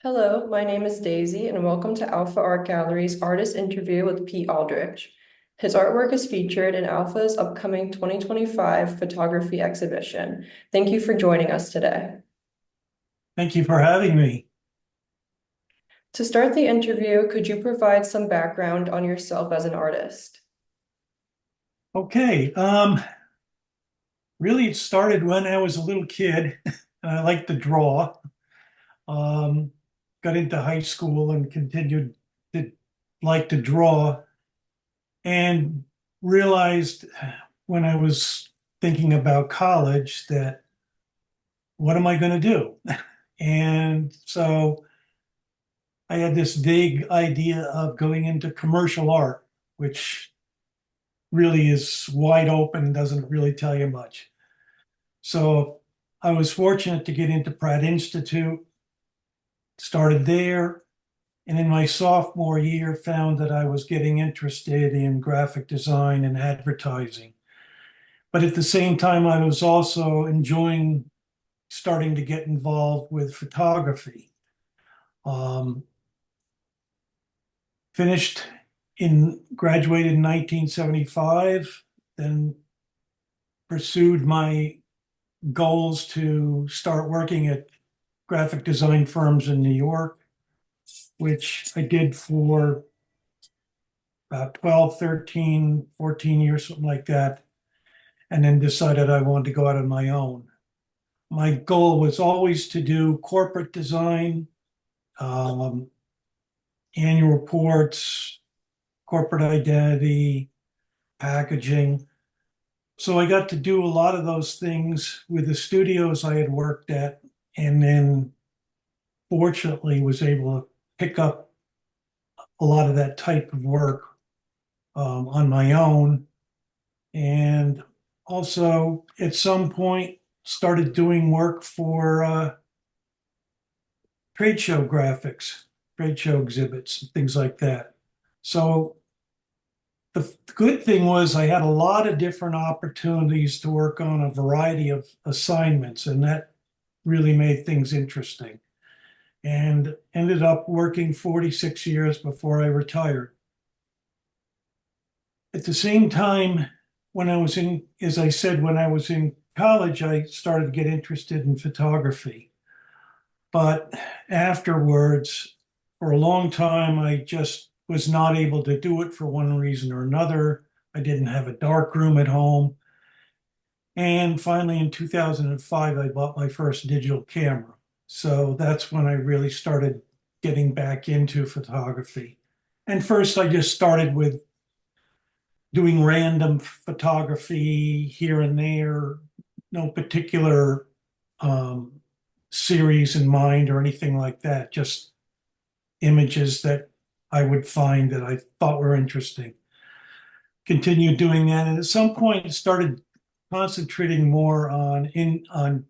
Hello, my name is Daisy, and welcome to Alpha Art Gallery's Artist Interview with Pete Aldrich. His artwork is featured in Alpha's upcoming 2025 photography exhibition. Thank you for joining us today. Thank you for having me. To start the interview, could you provide some background on yourself as an artist? Okay, really it started when I was a little kid and I liked to draw. Um, Got into high school and continued to like to draw and realized when I was thinking about college that what am I going to do? And so I had this vague idea of going into commercial art, which really is wide open, doesn't really tell you much. So I was fortunate to get into Pratt Institute, started there, and in my sophomore year found that I was getting interested in graphic design and advertising. But at the same time, I was also enjoying starting to get involved with photography. Um, Finished graduated in 1975, then pursued my goals to start working at graphic design firms in New York, which I did for about 12, 13, 14 years, something like that, and then decided I wanted to go out on my own. My goal was always to do corporate design, um, annual reports, corporate identity, packaging. So I got to do a lot of those things with the studios I had worked at, and then fortunately was able to pick up a lot of that type of work on my own. And also at some point started doing work for trade show graphics, trade show exhibits, things like that. So the good thing was I had a lot of different opportunities to work on a variety of assignments, and that really made things interesting. And ended up working 46 years before I retired. At the same time, when I was in, as I said, when I was in college, I started to get interested in photography. But afterwards, for a long time, I just was not able to do it for one reason or another. I didn't have a dark room at home. And finally, in 2005, I bought my first digital camera. So that's when I really started getting back into photography. And first, I just started with doing random photography here and there, no particular um, series in mind or anything like that, just images that I would find that I thought were interesting. Continued doing that, and at some point started concentrating more on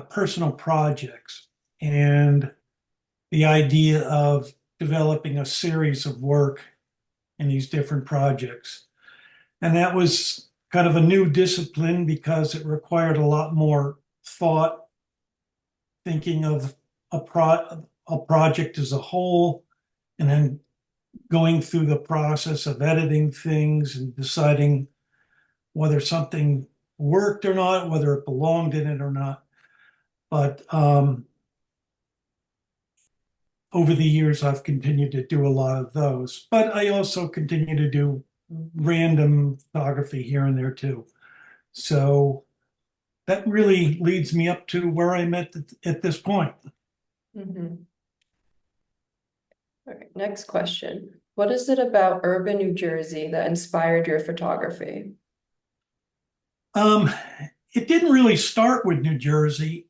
personal projects and the idea of developing a series of work in these different projects. And that was kind of a new discipline because it required a lot more thought, thinking of a project as a whole, and then going through the process of editing things and deciding whether something worked or not, whether it belonged in it or not. But over the years, I've continued to do a lot of those. But I also continue to do random photography here and there too. So that really leads me up to where I'm at this point. Mhm. All right, next question. What is it about urban New Jersey that inspired your photography? Um, it didn't really start with New Jersey.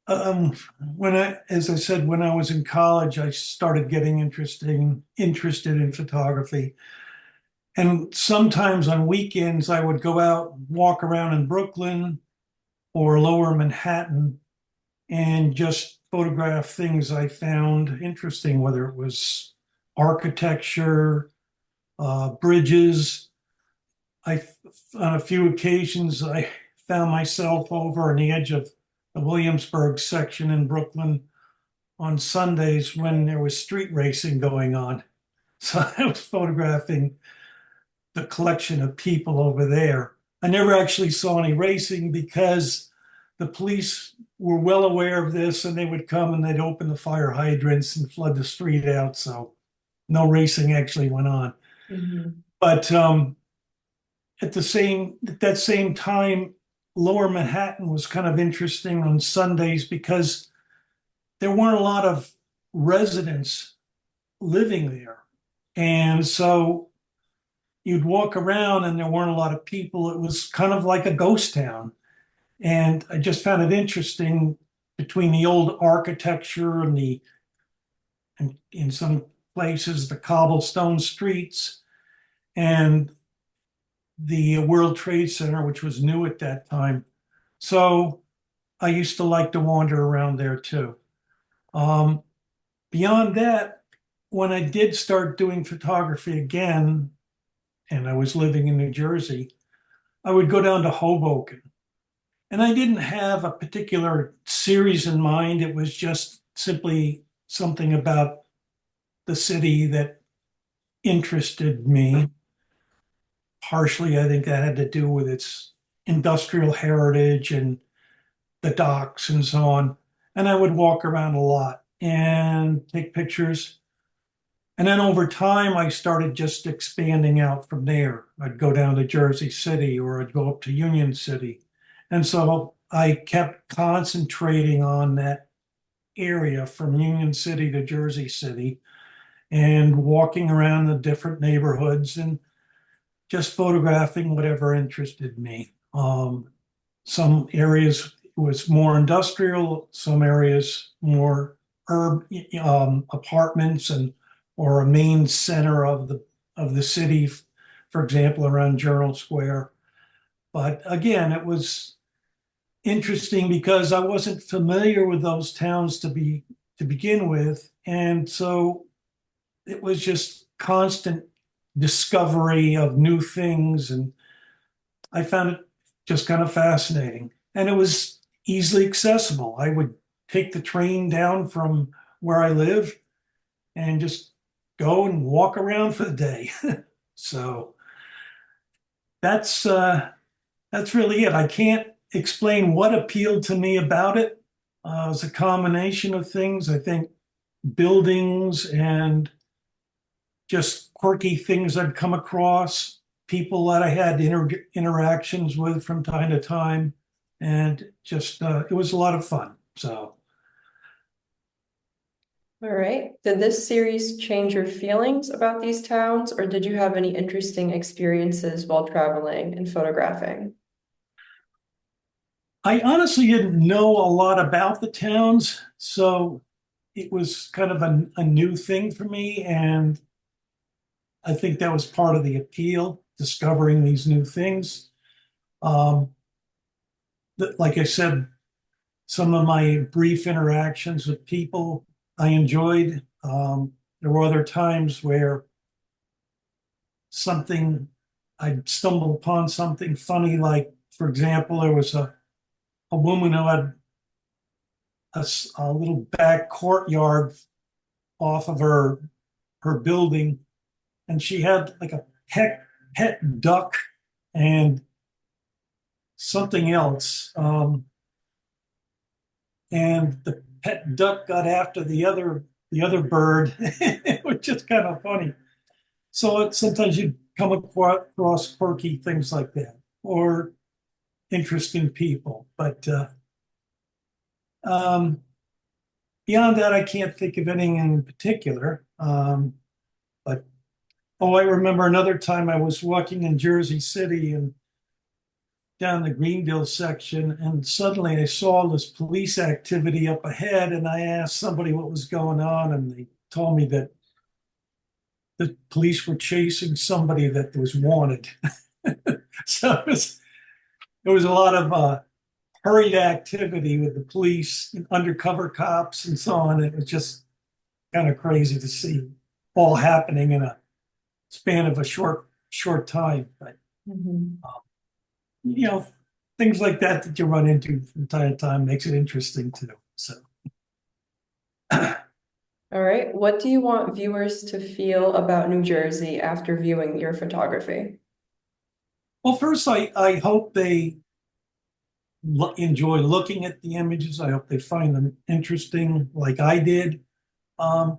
As I said, when I was in college, I started getting interested in photography. And sometimes on weekends, I would go out, walk around in Brooklyn or lower Manhattan and just photograph things I found interesting, whether it was architecture, bridges. On a few occasions, I found myself over on the edge of the Williamsburg section in Brooklyn on Sundays when there was street racing going on. So I was photographing the collection of people over there. I never actually saw any racing because the police were well aware of this and they would come and they'd open the fire hydrants and flood the street out. So no racing actually went on. Mhm. But at that same time, Lower Manhattan was kind of interesting on Sundays because there weren't a lot of residents living there. And so you'd walk around and there weren't a lot of people. It was kind of like a ghost town. And I just found it interesting between the old architecture and and in some places, the cobblestone streets and the World Trade Center, which was new at that time. So I used to like to wander around there too. Um, Beyond that, when I did start doing photography again, and I was living in New Jersey, I would go down to Hoboken. And I didn't have a particular series in mind. It was just simply something about the city that interested me. Partially, I think that had to do with its industrial heritage and the docks and so on. And I would walk around a lot and take pictures. And then over time, I started just expanding out from there. I'd go down to Jersey City or I'd go up to Union City. And so I kept concentrating on that area from Union City to Jersey City and walking around the different neighborhoods and just photographing whatever interested me. Some areas was more industrial, some areas more apartments and or a main center of the city, for example, around Gerald Square. But again, it was interesting because I wasn't familiar with those towns to begin with, and so it was just constant discovery of new things, and I found it just kind of fascinating. And it was easily accessible. I would take the train down from where I live and just go and walk around for the day. So that's that's really it. I can't explain what appealed to me about it. It was a combination of things. I think buildings and just quirky things I'd come across, people that I had interactions with from time to time, and just it was a lot of fun. So All right. Did this series change your feelings about these towns, or did you have any interesting experiences while traveling and photographing? I honestly didn't know a lot about the towns, so it was kind of a new thing for me, and I think that was part of the appeal, discovering these new things. Um, like I said, some of my brief interactions with people I enjoyed. There were other times where something I'd stumble upon something funny, like, for example, there was a woman who had a little back courtyard off of her building, and she had like a pet duck and something else. And the pet duck got after the other bird. It was just kind of funny. So sometimes you come across quirky things like that or interesting people. But um, beyond that, I can't think of anything in particular. But oh, I remember another time I was walking in Jersey City and down the Greenville section, and suddenly I saw this police activity up ahead, and I asked somebody what was going on, and they told me that the police were chasing somebody that was wanted. So there was a lot of hurried activity with the police and undercover cops and so on. It was just kind of crazy to see all happening in a span of a short time. But Mhm. you know, things like that that you run into from time to time makes it interesting too. So, All right. What do you want viewers to feel about New Jersey after viewing your photography? well, first, I hope they enjoy looking at the images. I hope they find them interesting, like I did. Um,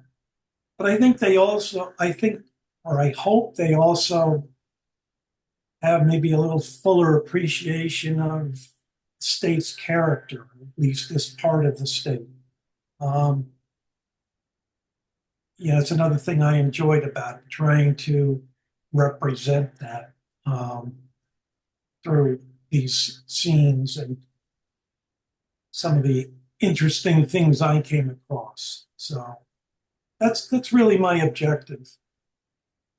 but I think they also, I think, or I hope they also have maybe a little fuller appreciation of the state's character, at least this part of the state. Um, yeah, it's another thing I enjoyed about it, trying to represent that through these scenes and some of the interesting things I came across. So that's really my objective.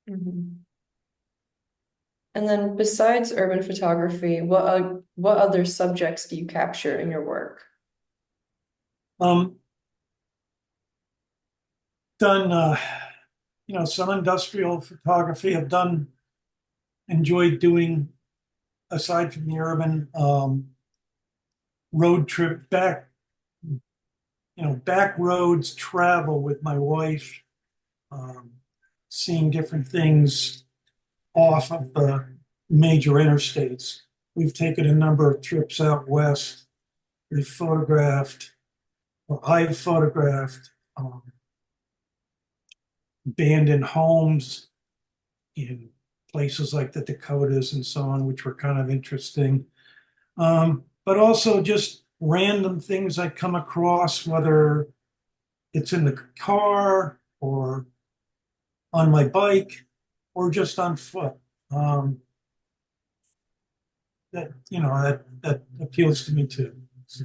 Mhm. And then besides urban photography, what other subjects do you capture in your work? Um, done some industrial photography. I've done enjoyed doing aside from the urban road trip back roads travel with my wife, um, seeing different things off of the major interstates. We've taken a number of trips out west. We've photographed, or I've photographed abandoned homes in places like the Dakotas and so on, which were kind of interesting. But also just random things I come across, whether it's in the car or on my bike or just on foot. Um, that appeals to me too. So,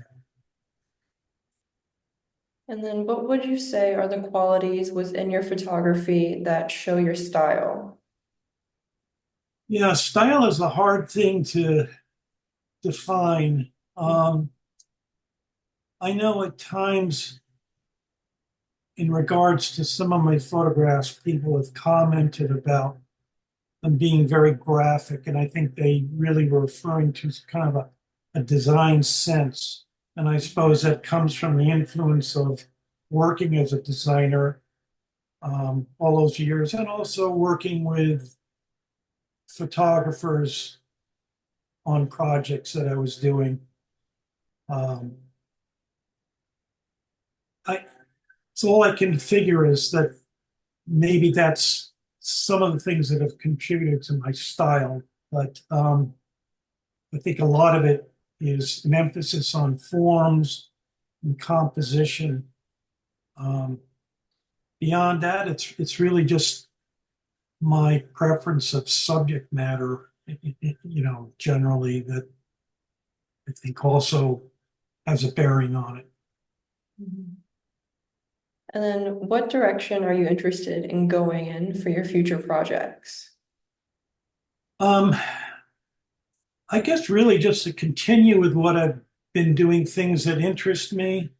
And then what would you say are the qualities within your photography that show your style? yeah, style is a hard thing to define. I know at times, in regards to some of my photographs, people have commented about them being very graphic, and I think they really were referring to kind of a design sense. And I suppose that comes from the influence of working as a designer all those years, and also working with photographers on projects that I was doing. Um, I so all I can figure is that maybe that's some of the things that have contributed to my style, but I think a lot of it is an emphasis on forms and composition. Um, Beyond that, it's really just my preference of subject matter, generally that I think also has a bearing on it. Mhm. And then what direction are you interested in going in for your future projects? Um, I guess really just to continue with what I've been doing, things that interest me,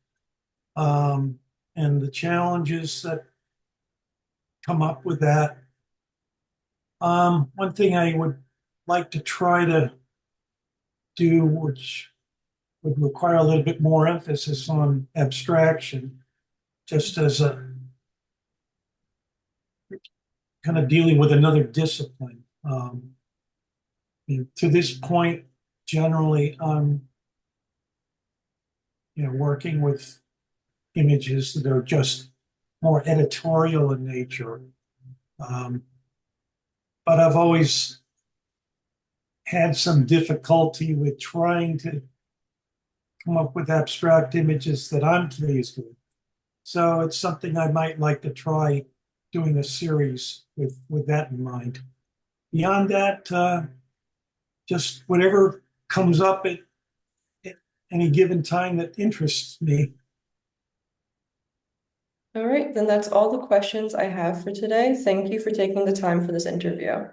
um, and the challenges that come up with that. One thing I would like to try to do, which would require a little bit more emphasis on abstraction, just as a kind of dealing with another discipline. To this point, generally, I'm working with images that are just more editorial in nature. Um, but I've always had some difficulty with trying to come up with abstract images that I'm pleased with. So it's something I might like to try doing a series with that in mind. Beyond that, just whatever comes up at any given time that interests me. All right, then that's all the questions I have for today. Thank you for taking the time for this interview.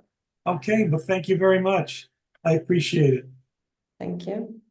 Okay, but thank you very much. I appreciate it. Thank you.